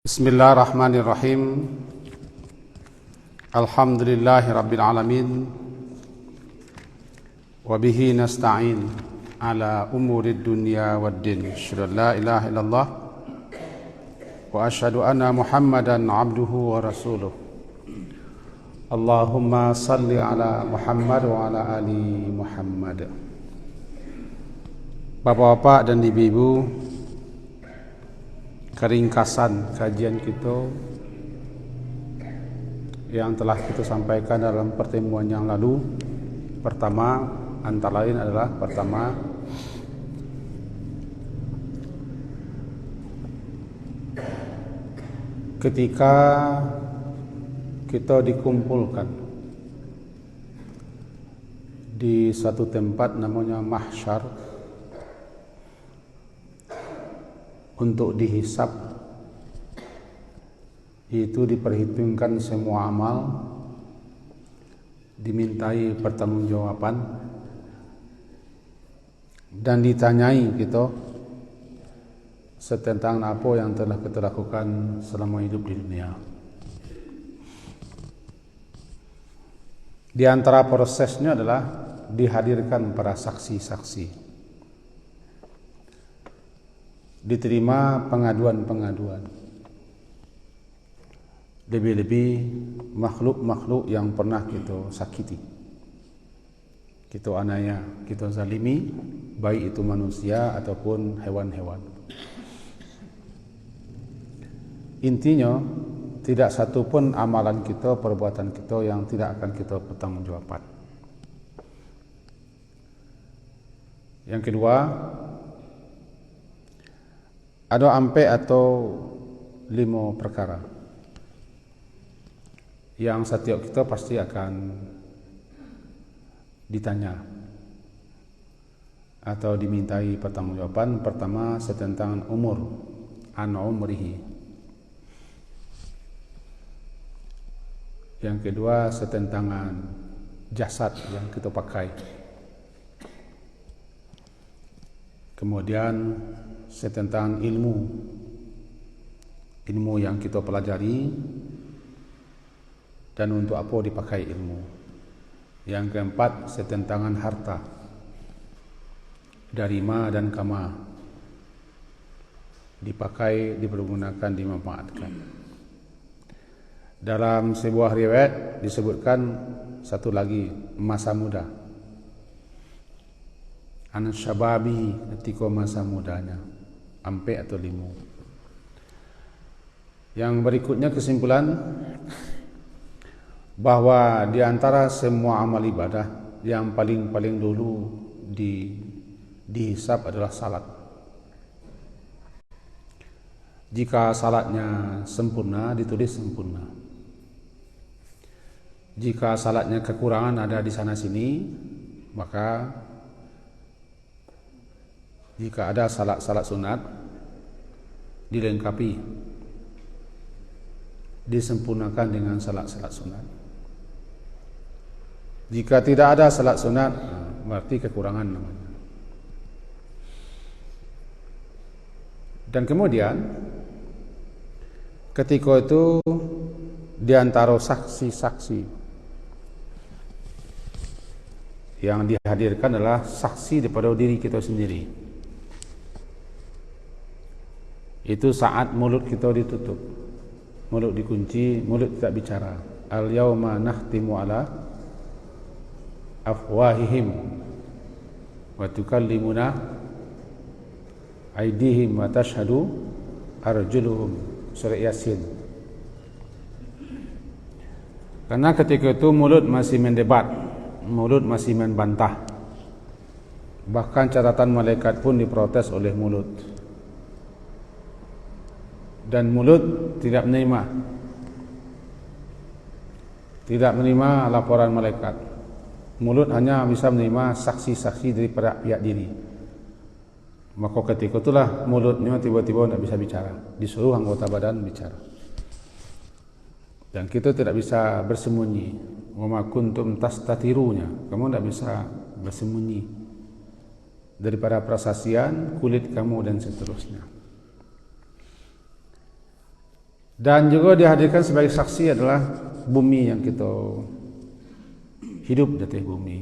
Bismillahirrahmanirrahim. Alhamdulillahi rabbil alamin. Wa bihi nasta'in ala umurid dunya waddin. Asyhadu an la ilaha illallah wa asyhadu anna Muhammadan abduhu wa rasuluh. Allahumma salli ala Muhammad wa ala ali Muhammad. Bapak-bapak dan ibu-ibu, keringkasan kajian kita yang telah kita sampaikan dalam pertemuan yang lalu. Pertama, antara lain adalah ketika kita dikumpulkan di satu tempat namanya mahsyar untuk dihisab, itu diperhitungkan semua amal, dimintai pertanggungjawaban, dan ditanyai kita tentang apa yang telah kita lakukan selama hidup di dunia. Di antara prosesnya adalah dihadirkan para saksi-saksi, diterima pengaduan-pengaduan, lebih-lebih makhluk-makhluk yang pernah kita sakiti, kita aniaya, kita zalimi, baik itu manusia ataupun hewan-hewan. Intinya, tidak satu pun amalan kita, perbuatan kita yang tidak akan kita pertanggungjawabkan. Yang kedua, ada ampe atau 5 perkara yang setiap kita pasti akan ditanya atau dimintai pertanggungjawaban. Pertama, tentang umur, an umrihi. Yang kedua, tentang jasad yang kita pakai. Kemudian tentang ilmu yang kita pelajari dan untuk apa dipakai ilmu. Yang keempat, tentang harta, dari ma dan kama, dipakai, dipergunakan, dimanfaatkan. Dalam sebuah riwayat disebutkan satu lagi, masa muda, anak syababi, ketika masa mudanya, ampe atau 5. Yang berikutnya kesimpulan bahwa di antara semua amal ibadah yang paling dulu dihisab adalah salat. Jika salatnya sempurna, ditulis sempurna. Jika salatnya kekurangan ada di sana sini, maka jika ada salat sunat, dilengkapi, disempurnakan dengan salat sunat. Jika tidak ada salat sunat, berarti kekurangan namanya. Dan kemudian ketika itu di antara saksi-saksi yang dihadirkan adalah saksi daripada diri kita sendiri. Itu saat mulut kita ditutup, mulut dikunci, mulut tidak bicara. Al-yawma nakhtimu ala afwahihim wa tukallimuna aydihim wa tashhadu arjuluhum. Surah Yasin. Karena ketika itu mulut masih mendebat, mulut masih membantah. Bahkan catatan malaikat pun diprotes oleh mulut. Dan mulut tidak menerima laporan malaikat. Mulut hanya bisa menerima saksi-saksi daripada pihak diri. Maka ketika itulah mulutnya tiba-tiba tidak bisa bicara, disuruh anggota badan bicara. Dan kita tidak bisa bersembunyi. Wa ma kuntum tastatirunya, kamu tidak bisa bersembunyi daripada persaksian kulit kamu dan seterusnya. Dan juga dihadirkan sebagai saksi adalah bumi yang kita hidup di atas bumi.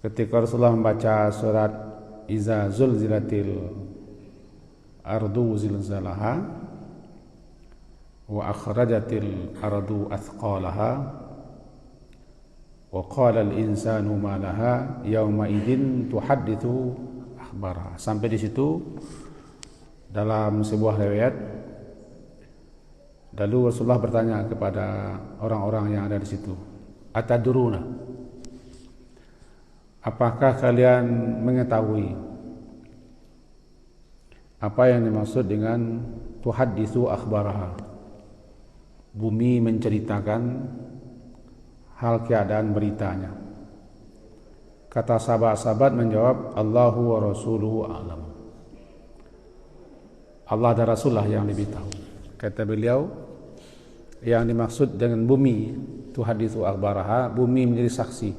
Ketika Rasulullah membaca surat Iza zulzilatil ardu zilzalaha wa akhrajatil ardu athqalaha wa qala al-insanu ma laha yawma idzin tuhadditsu akhbaraha. Sampai di situ dalam sebuah riwayat, lalu Rasulullah bertanya kepada orang-orang yang ada di situ, atadruna, apakah kalian mengetahui apa yang dimaksud dengan tuhadditsu akhbaraha? Bumi menceritakan hal keadaan beritanya. Kata sahabat-sahabat menjawab, Allahu wa rasuluhu a'lam. Allah dan Rasulullah yang lebih tahu. Kata beliau, yang dimaksud dengan bumi tuhadditsu akhbaraha, bumi menjadi saksi.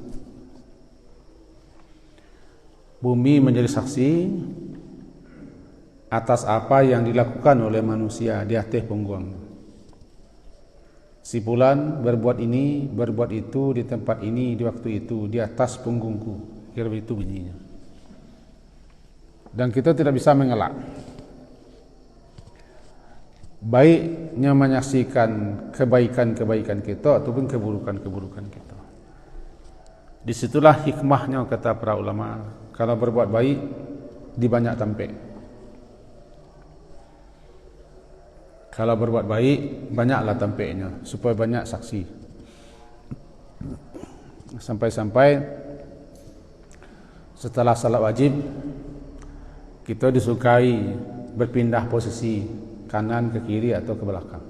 Bumi menjadi saksi atas apa yang dilakukan oleh manusia di atas punggung. Si fulan berbuat ini, berbuat itu di tempat ini, di waktu itu, di atas punggungku. Kira begitu bunyinya. Dan kita tidak bisa mengelak. Baiknya menyaksikan kebaikan-kebaikan kita ataupun keburukan-keburukan kita. Disitulah hikmahnya, kata para ulama. Kalau berbuat baik, dibanyak tampik. Kalau berbuat baik, banyaklah tampiknya, supaya banyak saksi. Sampai-sampai setelah salat wajib, kita disukai berpindah posisi kanan ke kiri atau ke belakang.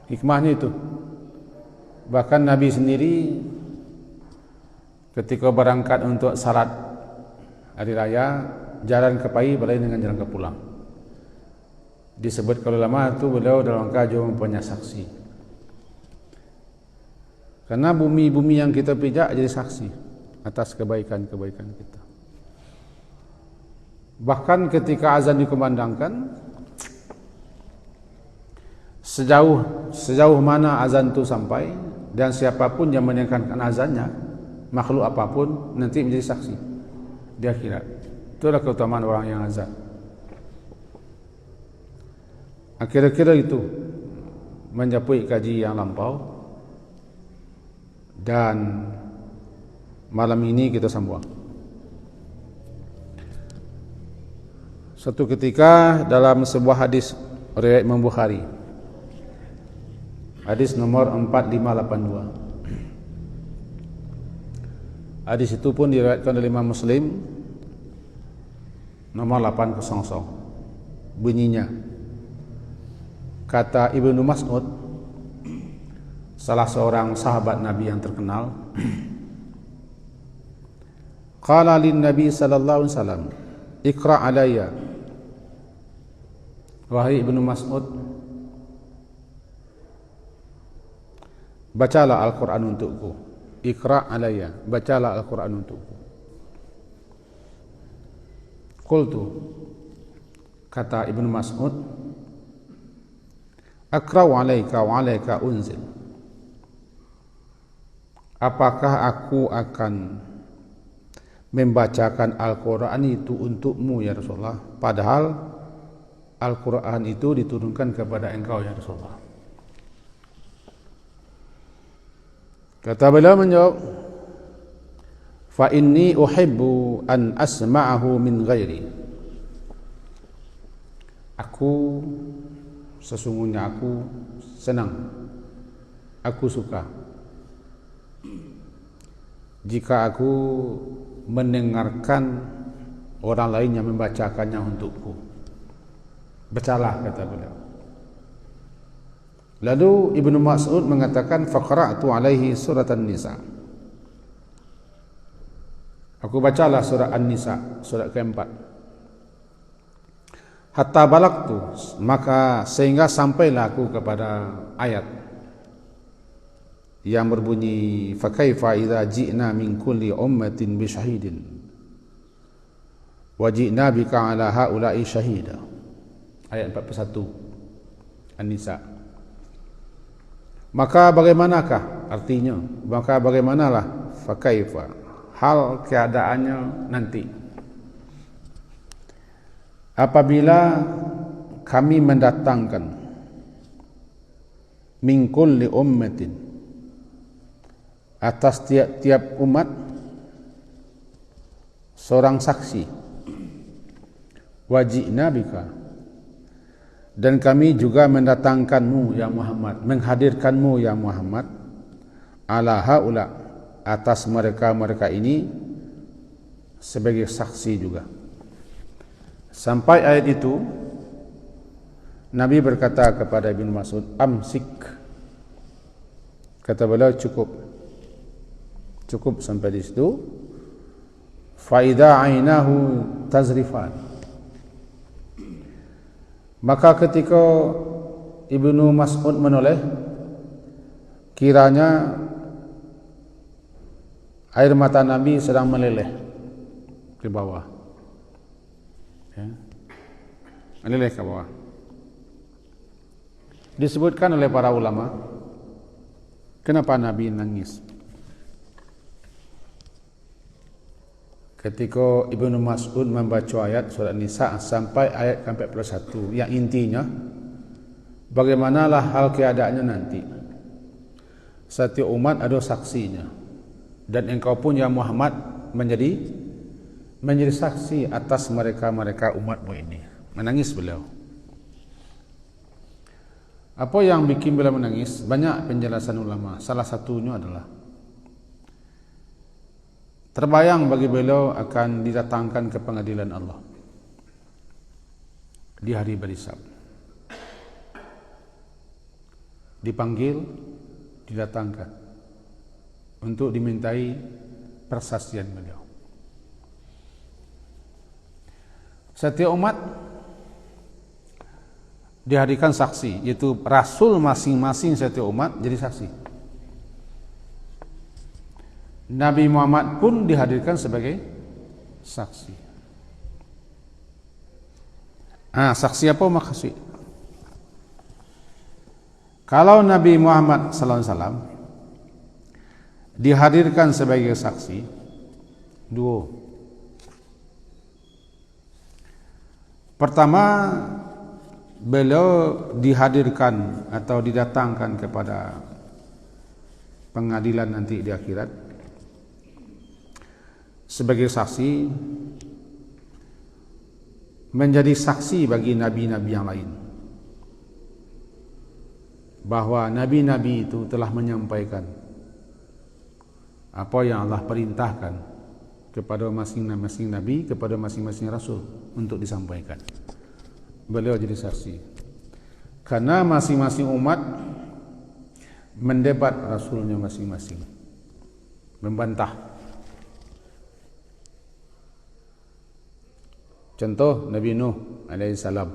Hikmahnya itu. Bahkan Nabi sendiri ketika berangkat untuk salat hari raya, jalan ke pai berlain dengan jalan ke pulang. Disebut kalau lama itu beliau dalam keadaan mempunyai saksi. Karena bumi-bumi yang kita pijak jadi saksi atas kebaikan-kebaikan kita. Bahkan ketika azan dikumandangkan, sejauh mana azan itu sampai, dan siapapun yang mendengarkan azannya, makhluk apapun nanti menjadi saksi di akhirat. Itulah keutamaan orang yang azan. Kira-kira itu mencapai kaji yang lampau, dan malam ini kita sambung. Suatu ketika dalam sebuah hadis riwayat Imam Bukhari, hadis nomor 4582. Hadis itu pun diriwayatkan oleh Imam Muslim nomor 800. Bunyinya, kata Ibnu Mas'ud, salah seorang sahabat Nabi yang terkenal, qala lin Nabi sallallahu alaihi wasallam, iqra alayya. Wahai Ibnu Mas'ud, bacalah Al-Quran untukku. Iqra alayya, bacalah Al-Quran untukku. Qultu, kata Ibnu Mas'ud, aqra'u alayka wa alayka unzil. Apakah aku akan membacakan Al-Quran itu untukmu ya Rasulullah, padahal Al-Quran itu diturunkan kepada engkau ya Rasulullah. Kata beliau menjawab, fa inni uhibbu an asma'ahu min ghairi. Sesungguhnya aku senang, aku suka jika aku mendengarkan orang lain yang membacakannya untukku. Bacalah, kata beliau. Lalu Ibnu Mas'ud mengatakan, faqra'tu alaihi surat An-Nisa. Aku bacalah surat An-Nisa, surat keempat. Hatta balagtu, maka sehingga sampailah aku kepada ayat yang berbunyi, fa kaifa idza ji'na min kulli ummatin bi syahidin Wajina bika ala haula'i syahida. Ayat 41 An-Nisa. Maka bagaimanakah artinya? Maka bagaimanalah fakaifa hal keadaannya nanti apabila kami mendatangkan min kulli ummatin atas tiap-tiap umat seorang saksi, wajina bika, dan kami juga mendatangkanmu ya Muhammad, menghadirkanmu ya Muhammad, ala haula, atas mereka-mereka ini sebagai saksi juga. Sampai ayat itu Nabi berkata kepada Ibnu Mas'ud, amsik, kata beliau cukup sampai di situ. Faida ainahu tazrifan, maka ketika Ibnu Mas'ud menoleh, kiranya air mata Nabi sedang meleleh ke bawah, ya, meleleh ke bawah. Disebutkan oleh para ulama, kenapa Nabi nangis ketika Ibnu Mas'ud membaca ayat surat Nisa sampai ayat ke-41, yang intinya bagaimanalah hal keadaannya nanti. Setiap umat ada saksinya, dan engkau pun ya Muhammad menjadi saksi atas mereka umatmu ini. Menangis beliau. Apa yang bikin beliau menangis? Banyak penjelasan ulama. Salah satunya adalah terbayang bagi beliau akan didatangkan ke pengadilan Allah di hari berhisab. Dipanggil, didatangkan untuk dimintai persaksian beliau. Setiap umat dihadirkan saksi, yaitu rasul masing-masing setiap umat jadi saksi. Nabi Muhammad pun dihadirkan sebagai saksi. Saksi apa maksud? Kalau Nabi Muhammad sallallahu alaihi wasallam dihadirkan sebagai saksi, dua. Pertama, beliau dihadirkan atau didatangkan kepada pengadilan nanti di akhirat sebagai saksi, menjadi saksi bagi nabi-nabi yang lain bahwa nabi-nabi itu telah menyampaikan apa yang Allah perintahkan kepada masing-masing nabi, kepada masing-masing rasul untuk disampaikan. Beliau jadi saksi karena masing-masing umat mendebat rasulnya masing-masing, membantah. Contoh Nabi Nuh alaihissalam.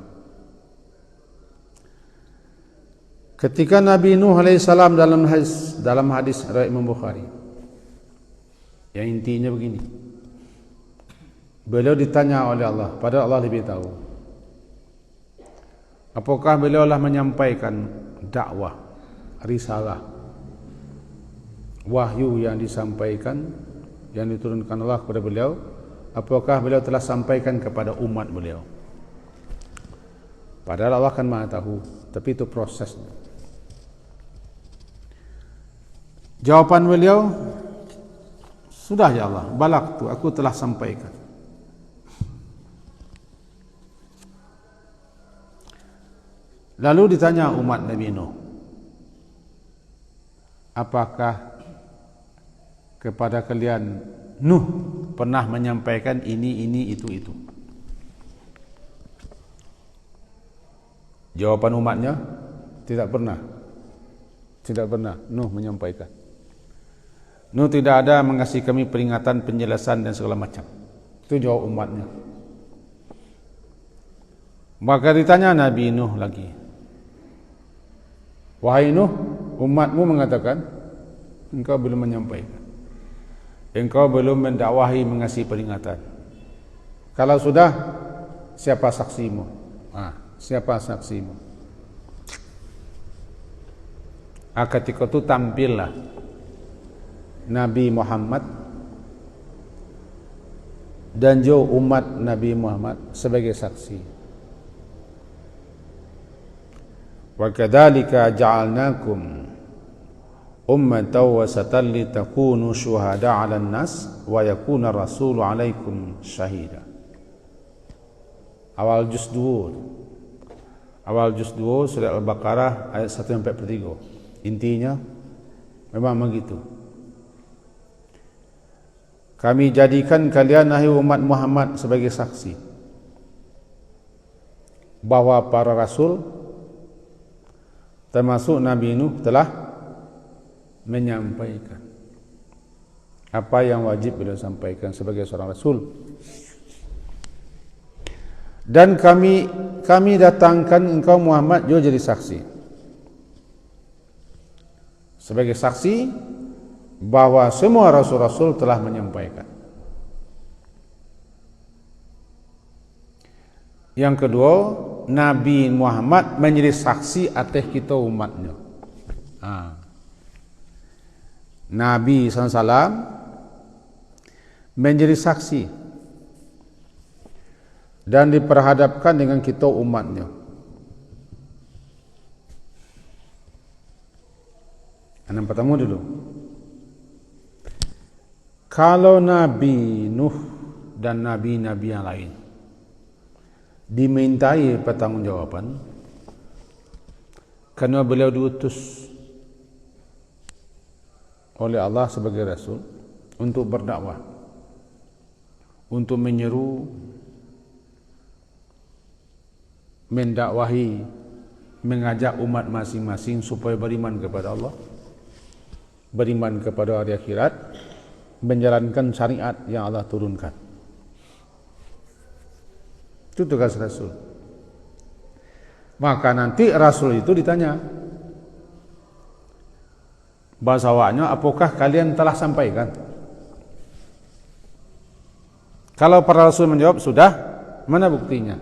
Ketika Nabi Nuh alaihissalam dalam hadis riwayat Imam Bukhari, yang intinya begini, beliau ditanya oleh Allah, padahal Allah lebih tahu, apakah beliau telah menyampaikan dakwah, risalah, wahyu yang disampaikan, yang diturunkan Allah kepada beliau, apakah beliau telah sampaikan kepada umat beliau? Padahal Allah kan Maha tahu, tapi itu prosesnya. Jawaban beliau, sudah ya Allah, balagtu, aku telah sampaikan. Lalu ditanya umat Nabi Nuh, apakah kepada kalian Nuh pernah menyampaikan ini, itu? Jawaban umatnya, tidak pernah. Tidak pernah Nuh menyampaikan. Nuh tidak ada mengasih kami peringatan, penjelasan dan segala macam. Itu jawab umatnya. Maka ditanya Nabi Nuh lagi, wahai Nuh, umatmu mengatakan engkau belum menyampaikan, engkau belum mendakwahi, mengasih peringatan. Kalau sudah, siapa saksimu? Siapa saksimu? Ketika itu tampillah Nabi Muhammad dan juga umat Nabi Muhammad sebagai saksi. Wa kadzalika ja'alnakum ummatan wasatan litakunu syuhada 'alan nas wa yakuna rasulu 'alaikum syahida. Awal juz 2 surat Al-Baqarah ayat 1 sampai 3. Intinya memang begitu. Kami jadikan kalian hai umat Muhammad sebagai saksi bahwa para rasul termasuk Nabi Nuh telah menyampaikan apa yang wajib beliau sampaikan sebagai seorang rasul. Dan kami datangkan engkau Muhammad juga jadi saksi. Sebagai saksi bahwa semua rasul-rasul telah menyampaikan. Yang kedua, Nabi Muhammad menjadi saksi atas kita umatnya. Nabi SAW menjadi saksi dan diperhadapkan dengan kita umatnya. Yang pertama dulu, kalau Nabi Nuh dan Nabi-Nabi yang lain dimintai pertanggungjawaban kerana beliau diutus oleh Allah sebagai Rasul untuk berdakwah, untuk menyeru, mendakwahi, mengajak umat masing-masing supaya beriman kepada Allah, beriman kepada hari akhirat, menjalankan syariat yang Allah turunkan. Itu tugas Rasul. Maka nanti Rasul itu ditanya, bahasa awaknya, apakah kalian telah sampaikan? Kalau para Rasul menjawab, sudah, mana buktinya?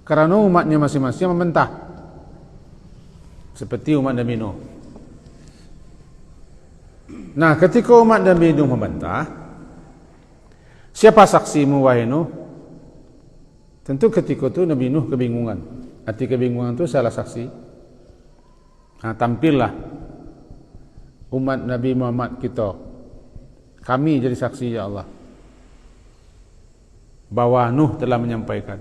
Karena umatnya masing-masing membantah, seperti umat Nabi Nuh. Nah, ketika umat Nabi Nuh membantah, siapa saksimu wahai Nuh? Tentu ketika itu Nabi Nuh kebingungan. Arti kebingungan itu salah saksi. Tampillah umat Nabi Muhammad kita, kami jadi saksi ya Allah, bahwa Nuh telah menyampaikan.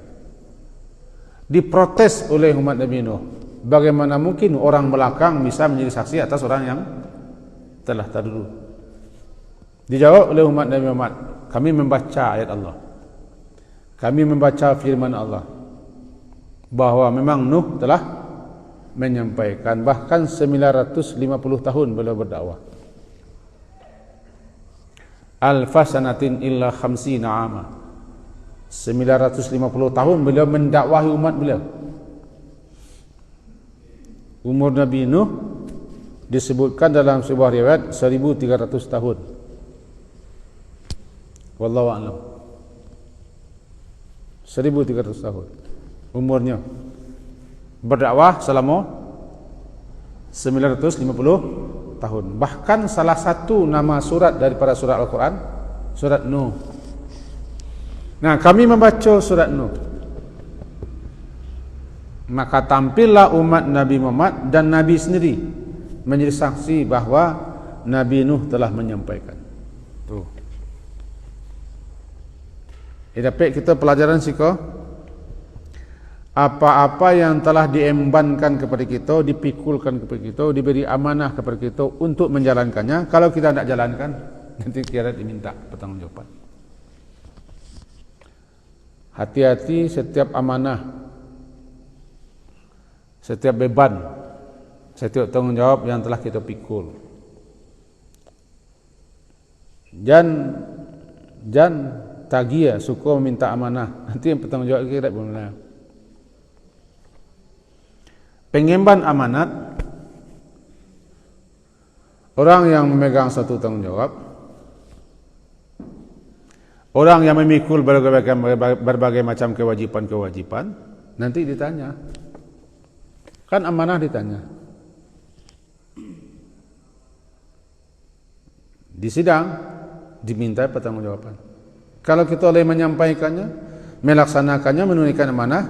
Diprotes oleh umat Nabi Nuh, bagaimana mungkin orang belakang bisa menjadi saksi atas orang yang telah terdahulu? Dijawab oleh umat Nabi Muhammad, kami membaca ayat Allah, kami membaca firman Allah, bahwa memang Nuh telah menyampaikan, bahkan 950 tahun beliau berdakwah. Alfa sanatin illa khamsina ama, 950 tahun beliau mendakwahi umat beliau. Umur Nabi Nuh disebutkan dalam sebuah riwayat 1300 tahun. Wallahu a'lam. 1300 tahun umurnya, berdakwah selama 950 tahun. Bahkan salah satu nama surat daripada surat Al-Quran, surat Nuh. Nah, kami membaca surat Nuh, maka tampillah umat Nabi Muhammad dan Nabi sendiri menjadi saksi bahawa Nabi Nuh telah menyampaikan. Tuh. Dapat kita pelajaran siko, apa-apa yang telah diembankan kepada kita, dipikulkan kepada kita, diberi amanah kepada kita untuk menjalankannya, kalau kita tidak jalankan, nanti kira diminta pertanggungjawaban. Hati-hati setiap amanah, setiap beban, setiap tanggungjawab yang telah kita pikul. Jangan tagia suka meminta amanah, nanti yang bertanggungjawab kita benar. Pengemban amanat, orang yang memegang satu tanggungjawab, Orang yang memikul berbagai macam kewajipan nanti ditanya. Kan amanah ditanya. Di sidang diminta pertanggungjawaban. Kalau kita boleh menyampaikannya, melaksanakannya, menunaikan amanah,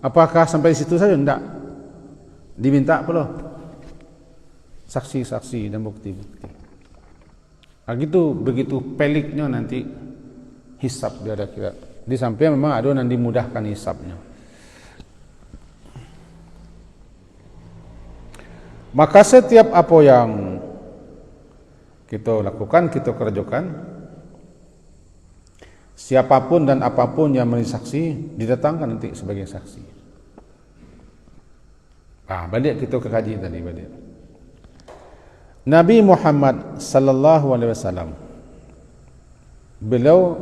apakah sampai situ saja? Tidak. Diminta pula saksi-saksi dan bukti-bukti. Begitu peliknya nanti hisab di akhirat. Di samping memang ada yang dimudahkan hisabnya. Maka setiap apa yang kita lakukan, kita kerjakan, siapapun dan apapun yang menjadi saksi didatangkan nanti sebagai saksi. Balik kita ke kaji tadi balik. Nabi Muhammad sallallahu alaihi wasallam, beliau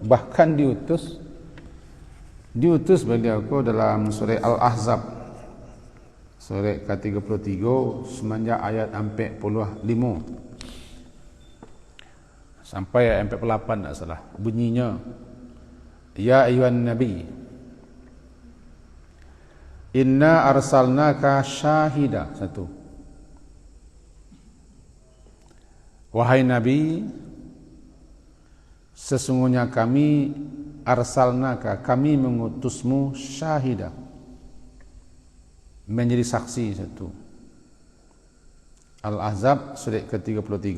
bahkan diutus beliau dalam surah Al-Ahzab surah ke-33 semenjak ayat 45 sampai ayat 48 tak salah. Bunyinya, ya ayyuhan nabi inna arsalnaka syahida. Satu, wahai nabi, sesungguhnya kami arsalnaka, kami mengutusmu syahida, menjadi saksi. Satu, Al-Ahzab surah ke-33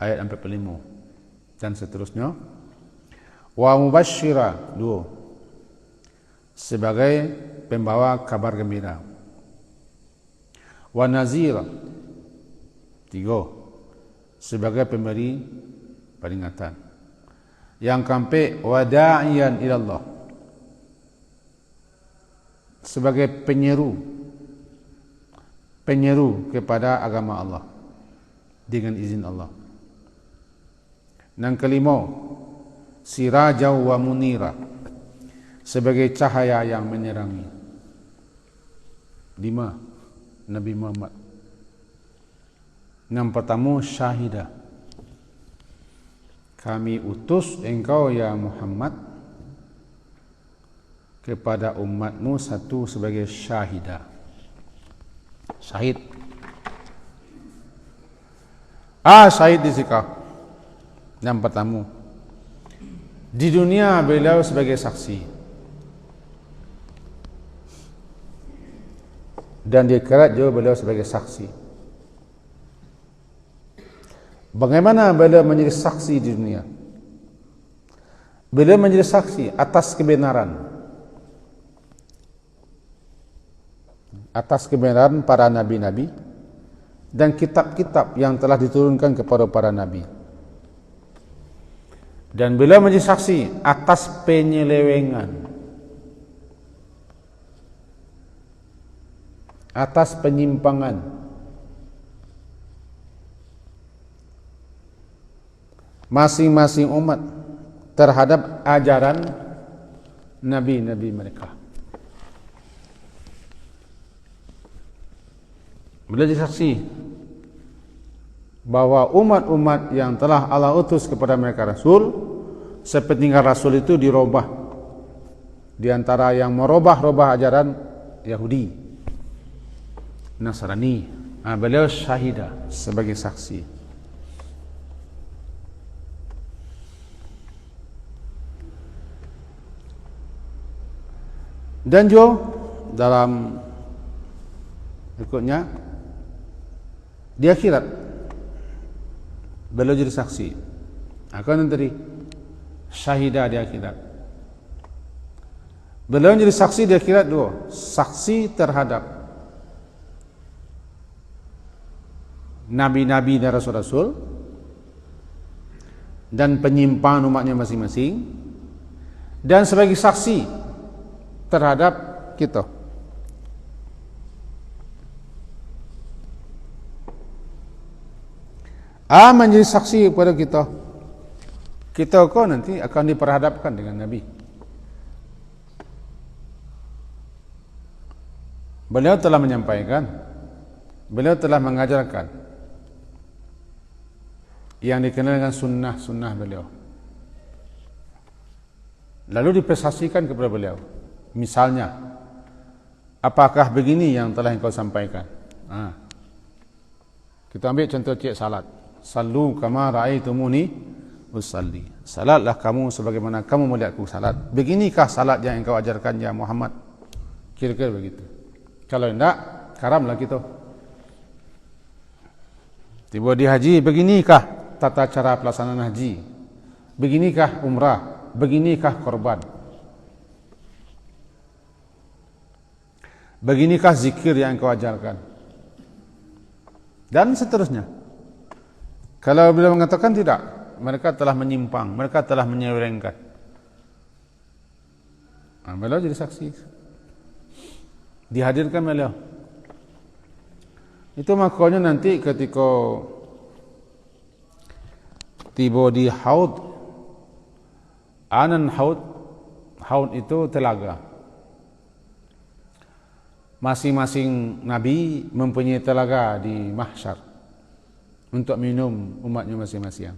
ayat 45 dan seterusnya. Wa mubashshira, dua, sebagai pembawa kabar gembira. Wa nazira, tiga, sebagai pemberi peringatan. Yang keempat, wa da'iyan ilallah, sebagai penyeru kepada agama Allah dengan izin Allah. Yang kelima, sirajau wa munira, sebagai cahaya yang menerangi. 5, Nabi Muhammad. Yang pertama, syahidah, kami utus engkau ya Muhammad kepada umatmu satu sebagai syahidah, syahid. Syahid di sikap. Yang pertama, di dunia beliau sebagai saksi, dan di akhirat juga beliau sebagai saksi. Bagaimana beliau menjadi saksi di dunia? Beliau menjadi saksi atas kebenaran para nabi-nabi dan kitab-kitab yang telah diturunkan kepada para nabi. Dan beliau menjadi saksi atas penyelewengan, atas penyimpangan, masing-masing umat terhadap ajaran nabi-nabi mereka. Beliau jadi saksi bahwa umat-umat yang telah Allah utus kepada mereka Rasul, sepeninggal Rasul itu dirubah. Di antara yang merubah ajaran Yahudi, Nasrani. Beliau syahidah, sebagai saksi. Dan juga dalam berikutnya di akhirat beliau jadi saksi. Akan nanti syahidah di akhirat. Beliau jadi saksi di akhirat dua, saksi terhadap nabi-nabi dan rasul-rasul dan penyimpangan umatnya masing-masing, dan sebagai saksi terhadap kita. Menjadi saksi kepada kita. Kita kau nanti akan diperhadapkan dengan Nabi. Beliau telah menyampaikan, beliau telah mengajarkan yang dikenal dengan sunnah-sunnah beliau. Lalu dipresentasikan kepada beliau. Misalnya, apakah begini yang telah engkau sampaikan? Kita ambil contoh cik salat. Sallu kama ra'aitumuni usalli. Salatlah kamu sebagaimana kamu melihat aku salat. Beginikah salat yang engkau ajarkan ya Muhammad? Kira-kira begitu. Kalau tidak, karamlah kita. Tiba di haji, beginikah tata cara pelaksanaan haji? Beginikah umrah? Beginikah korban? Beginikah zikir yang engkau ajarkan? Dan seterusnya. Kalau beliau mengatakan tidak, mereka telah menyimpang, mereka telah menyelewengkan. Beliau jadi saksi. Dihadirkan beliau. Itu makanya nanti ketika tiba di haud, anan haud itu telaga. Masing-masing nabi mempunyai telaga di mahsyar untuk minum umatnya masing-masing.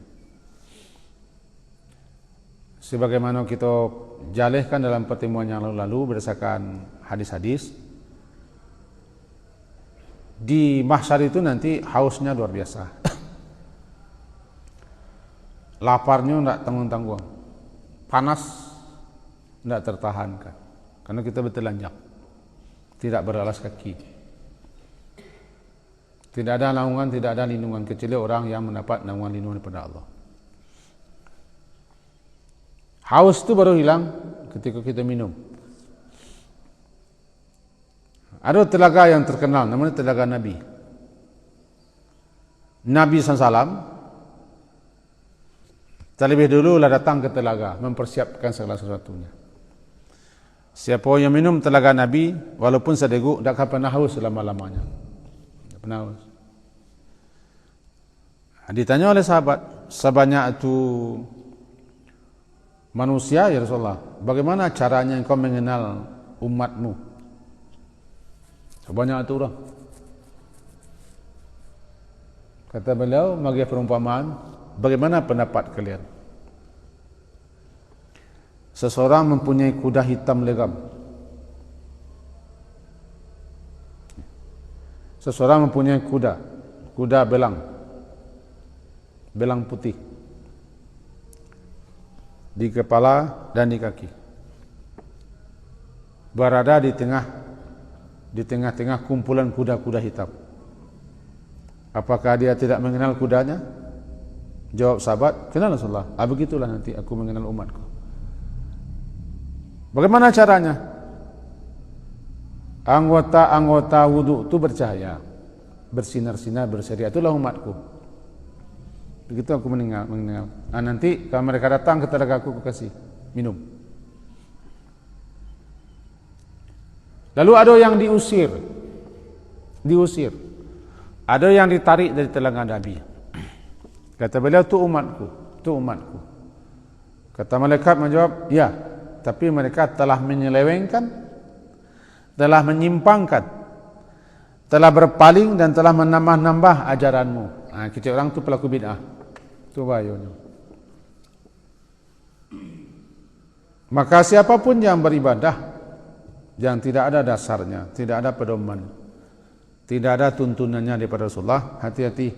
Sebagaimana kita jalihkan dalam pertemuan yang lalu berdasarkan hadis-hadis, di mahsyar itu nanti hausnya luar biasa. Laparnya tidak tanggung-tanggung, panas tidak tertahankan, karena kita bertelanjang, tidak beralas kaki, tidak ada naungan, tidak ada lindungan kecuali orang yang mendapat naungan lindungan daripada Allah. Haus itu baru hilang ketika kita minum. Ada telaga yang terkenal, namanya telaga Nabi. Nabi SAW terlebih dulu lah datang ke telaga, mempersiapkan segala sesuatunya. Siapa yang minum telaga Nabi, walaupun sedeguk, tak akan pernah haus selama-lamanya. Tak pernah haus. Ditanya oleh sahabat, sebanyak itu manusia ya Rasulullah, bagaimana caranya engkau mengenal umatmu? Sebanyak itu orang. Kata beliau, bagi perumpamaan, bagaimana pendapat kalian? Seseorang mempunyai kuda hitam legam. Seseorang mempunyai kuda belang putih di kepala dan di kaki. Berada di tengah-tengah kumpulan kuda-kuda hitam. Apakah dia tidak mengenal kudanya? Jawab sahabat, kenal Rasulullah. Begitulah nanti aku mengenal umatku. Bagaimana caranya? Anggota-anggota wudhu itu bercahaya, bersinar-sinar, berseri. Itulah umatku. Begitu aku mengenal. Nanti kalau mereka datang ke telaga aku kasih minum. Lalu ada yang diusir. Ada yang ditarik dari telaga Nabi. Kata beliau, itu umatku. Kata malaikat menjawab, ya, tapi mereka telah menyelewengkan, telah menyimpangkan, telah berpaling dan telah menambah-nambah ajaranmu. Kita orang itu pelaku bid'ah. Itu bahayanya. Maka siapapun yang beribadah yang tidak ada dasarnya, tidak ada pedoman, tidak ada tuntunannya daripada Rasulullah, hati-hati.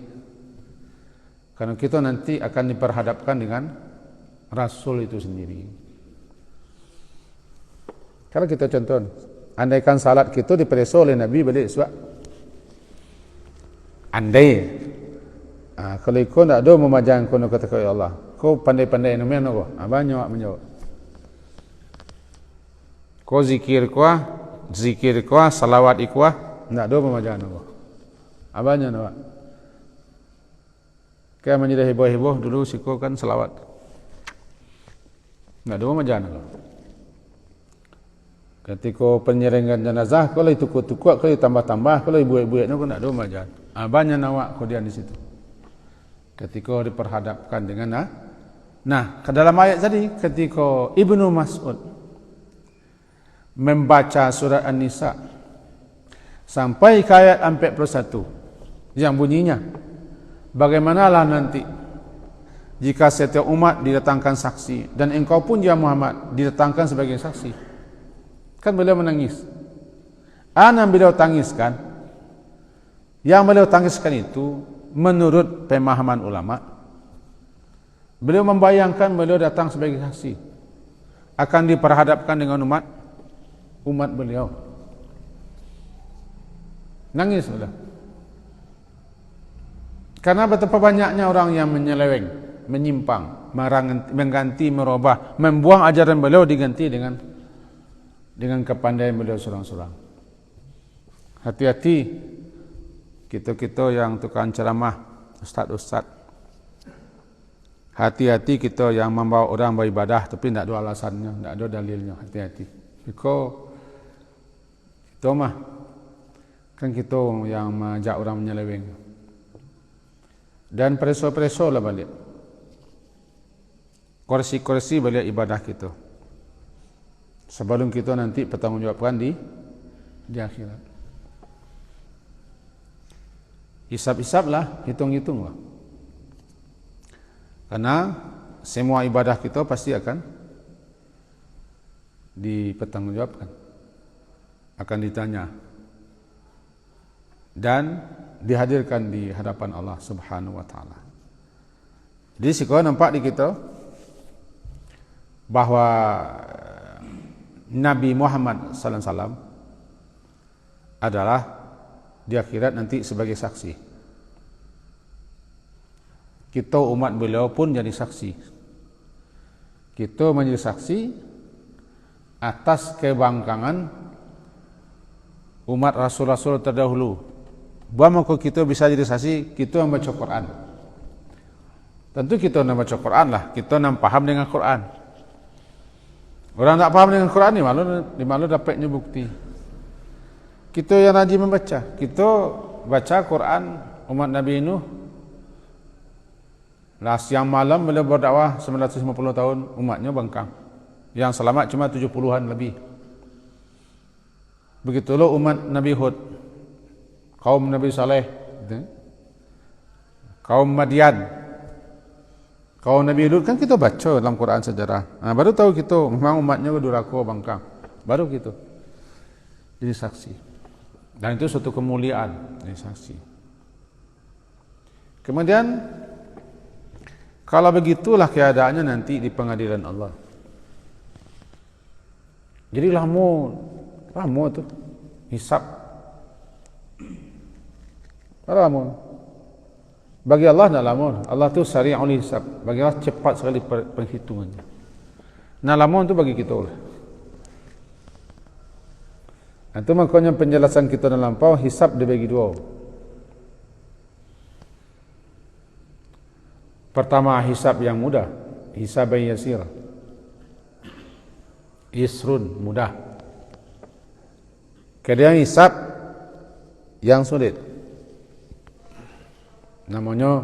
Karena kita nanti akan diperhadapkan dengan Rasul itu sendiri. Kalau kita contoh, andaikan salat kita diperiksa oleh Nabi balik sebab andai, kalau kau tak ada memajang kau nak kata ya Allah, kau pandai-pandai nama apa? Banyak menjawab. Kau zikir kuah, salawat ikuah, tak ada memajang apa? Banyak nama. Kaya menjadi heboh-heboh dulu siko kan salawat. Tak ada memajang apa? Ketika penyerengan jenazah, kalau itu tukuk, kalau tambah-tambah, kalau ibu-ibu itu tak ada memajang. Banyak nawak kau dia di situ. Ketika diperhadapkan dengan ke dalam ayat tadi, ketika Ibnu Mas'ud membaca surat An-Nisa sampai ke ayat 41 yang bunyinya, bagaimanalah nanti jika setiap umat didatangkan saksi dan engkau pun ya Muhammad didatangkan sebagai saksi. Kan beliau menangis. Yang beliau tangiskan, yang beliau tangiskan itu menurut pemahaman ulama, beliau membayangkan beliau datang sebagai saksi, akan diperhadapkan dengan umat beliau. Nangis beliau. Karena betapa banyaknya orang yang menyeleweng, menyimpang, mengganti, merubah, membuang ajaran beliau diganti dengan kepandaian beliau seorang-seorang. Hati-hati kita yang tukang ceramah, ustaz. Hati-hati kita yang membawa orang beribadah tapi tidak ada alasannya, tidak ada dalilnya. Hati-hati. Kita mah kan kita yang mengajak orang menyeleweng. Dan preso-preso lah balik. Koresi-koresi balik ibadah kita. Sebelum kita nanti bertanggungjawabkan di akhirat. Hisab-hisab lah, hitung-hitung lah. Karena semua ibadah kita pasti akan dipertanggungjawabkan, akan ditanya dan dihadirkan di hadapan Allah Subhanahu wa taala. Jadi sekarang nampak di kita bahawa Nabi Muhammad sallallahu alaihi wasallam adalah di akhirat nanti sebagai saksi. Kita umat beliau pun jadi saksi. Kita menjadi saksi atas kebangkangan umat rasul-rasul terdahulu. Bagaimana kita bisa jadi saksi? Kita yang baca Quran. Tentu kita yang baca Quran lah. Kita yang paham dengan Quran. Orang tak paham dengan Quran ni malu dapatnya bukti. Kita yang rajin membaca. Kita baca Quran umat Nabi Nuh. Siang malam beliau berdakwah 950 tahun, umatnya bangkang. Yang selamat cuma 70-an lebih. Begitulah umat Nabi Hud, kaum Nabi Saleh, kaum Madian, kaum Nabi Lut, kan kita baca dalam Quran sejarah. Baru tahu kita memang umatnya durhaka bangkang. Baru gitu jadi saksi. Dan itu suatu kemuliaan jadi saksi. Kemudian kalau begitulah keadaannya nanti di pengadilan Allah. Jadi lama tu hisab. Lama. Bagi Allah tidak lama. Allah tu sari'ul hisab. Bagi Allah cepat sekali penghitungannya. Nah lama tu bagi kita lah. Itu makanya penjelasan kita dalam lampau hisab dibagi dua. Pertama hisab yang mudah, hisab yang yasir. Yisrun, mudah. Kemudian hisab yang sulit. Namanya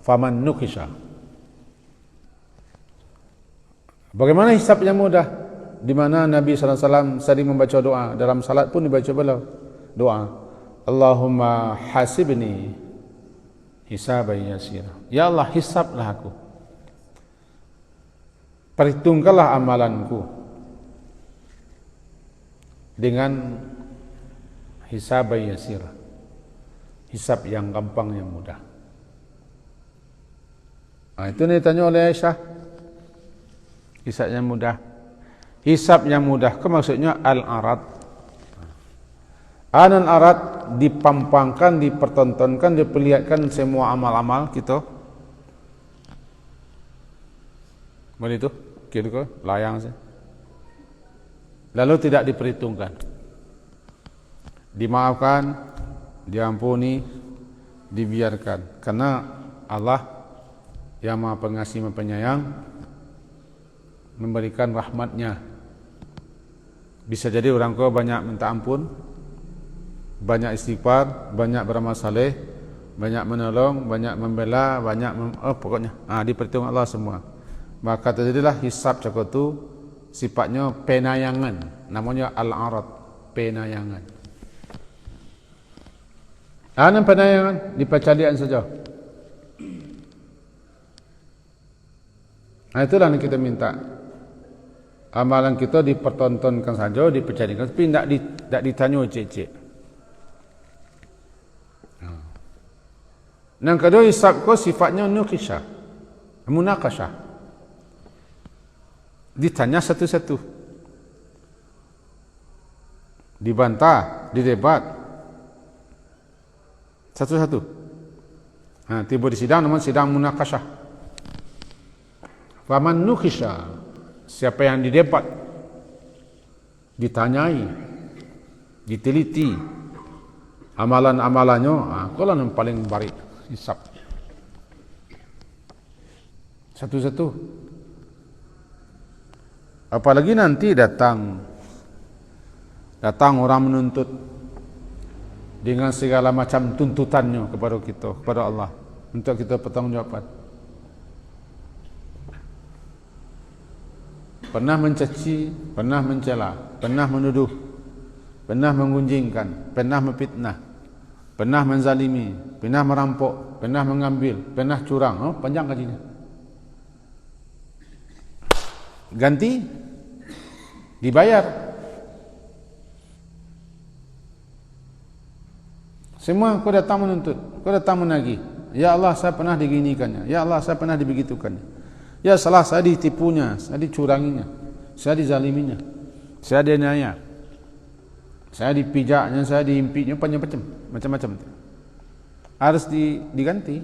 faman nukisha. Bagaimana hisab yang mudah? Di mana Nabi sallallahu alaihi wasallam sering membaca doa, dalam salat pun dibaca beliau doa. Allahumma hasibni hisaban yasira. Ya Allah, hisablah aku. Perhitungkanlah amalanku dengan hisaban yasira. Hisab yang gampang, yang mudah. Itu ditanya oleh Aisyah. Hisab yang mudah. Hisab yang mudah itu maksudnya al-arad. Al-arad dipampangkan, dipertontonkan, diperlihatkan semua amal-amal kita. Boleh itu? Kira-kira layang saja. Lalu tidak diperhitungkan. Dimaafkan, diampuni, dibiarkan. Karena Allah yang Maha Pengasih, Maha Penyayang memberikan rahmatnya. Bisa jadi orang kau banyak minta ampun, banyak istighfar, banyak beramal saleh, banyak menolong, banyak membela, pokoknya diperhitungkan Allah semua. Maka terjadilah hisab cakap itu sifatnya penayangan, namanya al-arad, penayangan. Penayangan di percalian saja. Nah, itulah yang kita minta. Amalan kita dipertontonkan saja, dipercayai, tapi tidak ditanya cek-cek. Yang kedua, hisab kau sifatnya nukisah, munakashah. Ditanya satu-satu, dibantah, didebat satu-satu. Nah, tiba di sidang namanya sidang munakashah. Faman nukisah, siapa yang didebat, ditanyai, diteliti amalan-amalannya, kalau yang paling baik hisab satu-satu. Apalagi nanti datang orang menuntut dengan segala macam tuntutannya kepada kita, kepada Allah, untuk kita pertanggungjawaban. Pernah mencaci, pernah mencela, pernah menuduh, pernah menggunjingkan, pernah memfitnah, pernah menzalimi, pernah merampok, pernah mengambil, pernah curang. Panjang kajinya. Ganti, dibayar. Semua kau datang menuntut, kau datang menagih. Ya Allah, saya pernah diginikannya. Ya Allah, saya pernah dibegitukannya. Ya salah, saya ditipunya, saya dicuranginya, saya dizaliminya, saya diniaya, saya dipijaknya, saya diimpinya, macam-macam. Harus diganti.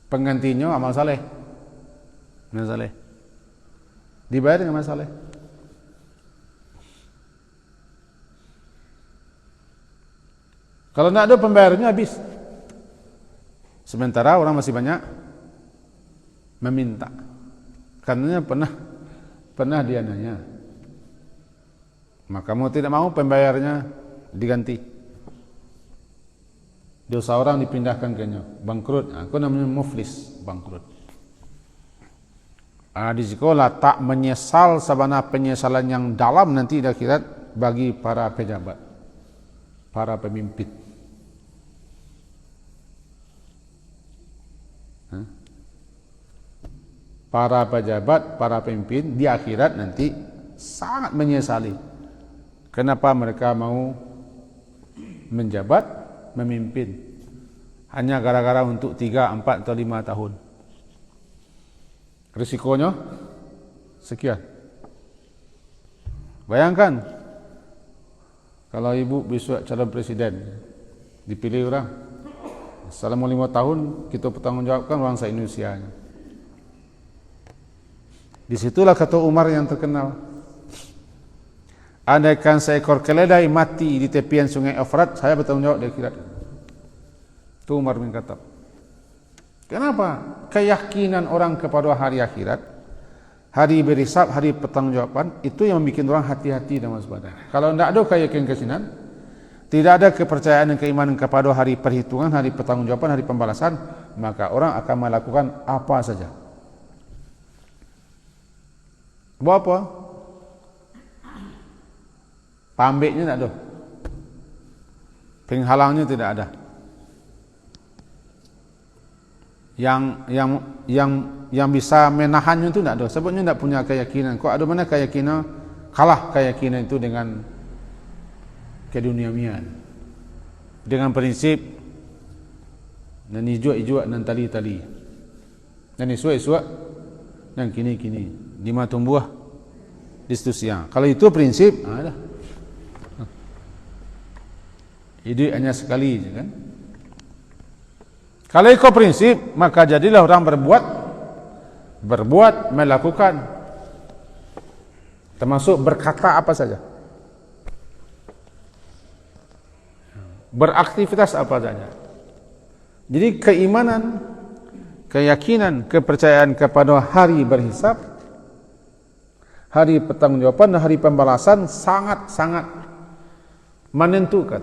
Penggantinya amal saleh. Amal saleh. Dibayar dengan amal saleh. Kalau tidak ada pembayarannya habis. Sementara orang masih banyak meminta. Karena pernah dia nanya. Maka mau tidak mau pembayarnya diganti. Dosa orang dipindahkan ke nya, bangkrut. Aku namanya muflis, bangkrut. Di sekolah tak menyesal sabana penyesalan yang dalam nanti di akhirat bagi para pejabat, para pemimpin. Para pejabat, para pemimpin di akhirat nanti sangat menyesali. Kenapa mereka mau menjabat, memimpin hanya gara-gara untuk 3, 4 atau 5 tahun. Risikonya sekian. Bayangkan kalau ibu besok calon presiden dipilih orang, selama 5 tahun kita bertanggungjawabkan orang se-Indonesia. Disitulah kata Umar yang terkenal, andaikan seekor keledai mati di tepian sungai Efrat, saya bertanggung jawab di akhirat. Itu Umar bin Khattab. Kenapa? Keyakinan orang kepada hari akhirat, hari berhisab, hari pertanggungjawaban, itu yang membuat orang hati-hati dan waspada. Kalau tidak ada keyakinan, tidak ada kepercayaan dan keimanan kepada hari perhitungan, hari pertanggungjawaban, hari pembalasan, maka orang akan melakukan apa saja. Buat apa? Pambeknya tidak ada, penghalangnya tidak ada. Yang bisa menahannya itu tidak ada. Sebabnya tidak punya keyakinan. Kok ada mana keyakinan? Kalah keyakinan itu dengan keduniawian, dengan prinsip dan ijuk-ijuk dan tali-tali dan isuk-isuk dan kini-kini di matumbuh di seterusnya. Kalau itu prinsip, dah. Hidup hanya sekali je kan. Kalau ikut prinsip, maka jadilah orang berbuat, melakukan, termasuk berkata apa saja, beraktivitas apa saja. Jadi keimanan, keyakinan, kepercayaan kepada hari berhisab, hari pertanggungjawaban dan hari pembalasan sangat-sangat menentukan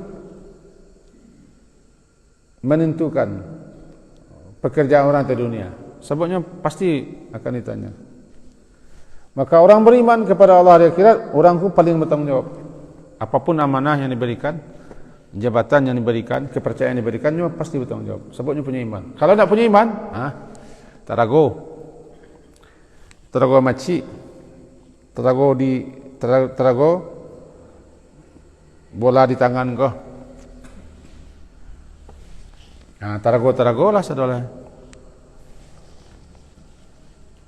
pekerjaan orang di dunia. Sebabnya pasti akan ditanya. Maka orang beriman kepada Allah di akhirat, orang itu paling bertanggung jawab. Apapun amanah yang diberikan, jabatan yang diberikan, kepercayaan yang diberikan, dia pasti bertanggung jawab. Sebabnya punya iman. Kalau tak punya iman, tak ragu. Tak ragu makcik. Tak ragu bola di tangan kau. Tak ragu lah saudara.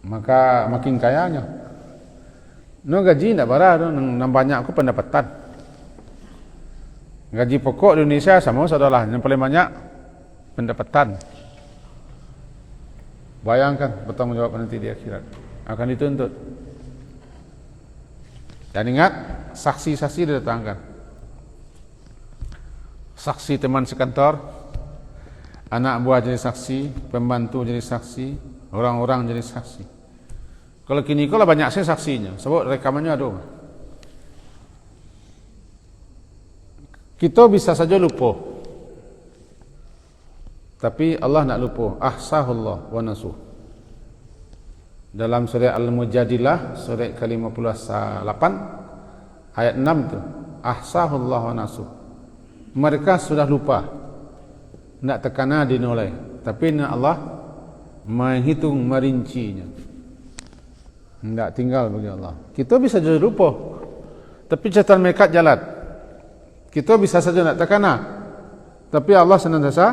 Maka makin kayanya. No gaji tak barang, nang banyak aku pendapatan. Gaji pokok di Indonesia sama saudara, yang paling banyak pendapatan. Bayangkan bertanggung jawab nanti di akhirat akan dituntut. Dan ingat, saksi-saksi didatangkan. Saksi teman sekantor, anak buah jadi saksi, pembantu jadi saksi, orang-orang jadi saksi. Kalau kini kalau banyak saksinya, sebab rekamannya ada. Kita bisa saja lupa, tapi Allah nak lupa. Ahsahullah wa nasuh. Dalam surah Al-Mujadilah, surah ke-58 ayat 6 tu, ahsahullah wa nasuh. Mereka sudah lupa, nak tekana dinolai, tapi nak Allah menghitung merincinya. Tidak tinggal bagi Allah. Kita bisa jadi lupa, tapi catatan mereka jalan. Kita bisa saja nak tekana, tapi Allah senantiasa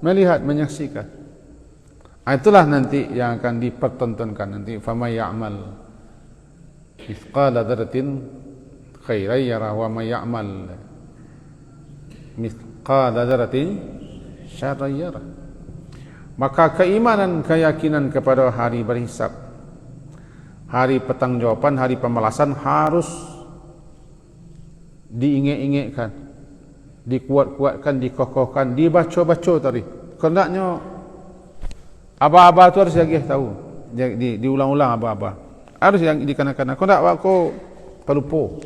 melihat, menyaksikan. Itulah nanti yang akan dipertontonkan nanti. Famay ya'mal mithqala dzarratin khairan yarah wa may ya'mal mithqala dzarratin syarran yarah. Maka keimanan, keyakinan kepada hari berhisab, hari pertanggungjawaban, hari pembalasan harus diingat-ingatkan, dikuat-kuatkan, dikokohkan, dibaca-baca tadi. Hendaknya aba-aba tu harus lagi tahu, diulang-ulang aba-aba. Harus yang dikanak-kanak. Kau tak aku terlupa.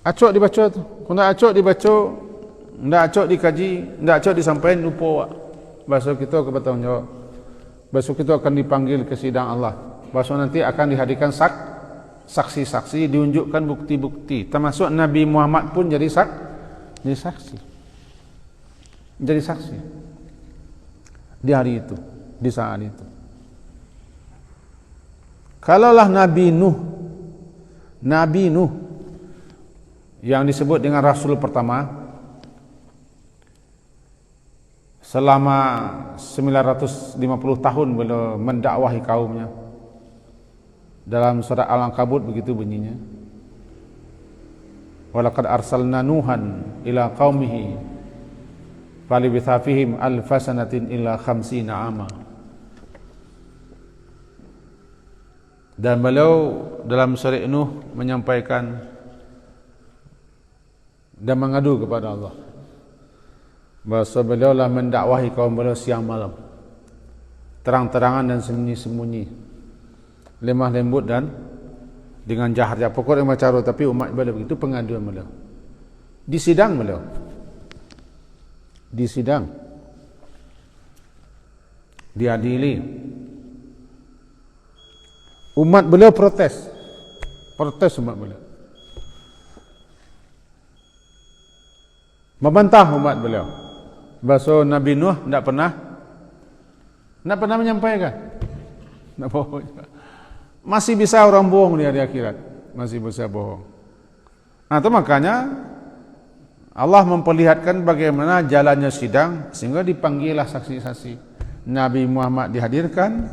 Acok dibaca tu. Kau tak acok dibaca, tak acok dikaji, tak acok disampaikan, lupa. Besok kita akan bertanggung jawab. Besok kita akan dipanggil ke sidang Allah. Besok nanti akan dihadirkan saksi-saksi, diunjukkan bukti-bukti. Termasuk Nabi Muhammad pun jadi saksi. Jadi saksi. Di hari itu, di saat itu. Kalaulah Nabi Nuh yang disebut dengan Rasul pertama, selama 950 tahun beliau mendakwahi kaumnya. Dalam surah Al-Ankabut begitu bunyinya. Walaqad arsalna Nuhan ila qaumihi falibitha fihim alfasanatin illa 50 ama. Dan beliau dalam surah Nuh menyampaikan dan mengadu kepada Allah bahawa beliau lah mendakwahi kaum beliau siang malam, terang-terangan dan sembunyi-sembunyi, lemah lembut dan dengan jahat. Pokoknya macam cara, tapi umat beliau begitu pengaduan beliau. Di sidang beliau, di sidang, diadili. Umat beliau protes umat beliau, membantah umat beliau. Bahasa Nabi Nuh tidak pernah menyampaikan. Tak bohong. Masih bisa orang bohong di hari akhirat, masih bisa bohong. Nah, itu makanya Allah memperlihatkan bagaimana jalannya sidang sehingga dipanggillah saksi-saksi. Nabi Muhammad dihadirkan,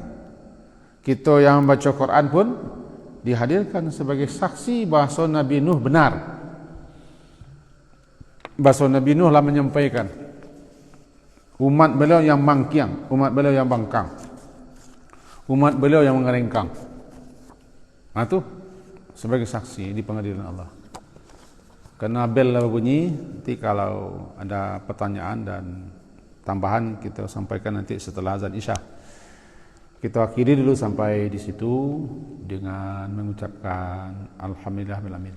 kita yang membaca Quran pun dihadirkan sebagai saksi bahasa Nabi Nuh benar. Bahasa Nabi Nuh lah menyampaikan, umat beliau yang mangkiang, umat beliau yang bangkang, umat beliau yang mengerengkang. Nah, itu sebagai saksi di pengadilan Allah. Karena bel lah bunyi, nanti kalau ada pertanyaan dan tambahan kita sampaikan nanti setelah azan Isya. Kita akhiri dulu sampai di situ dengan mengucapkan alhamdulillah bil alamin.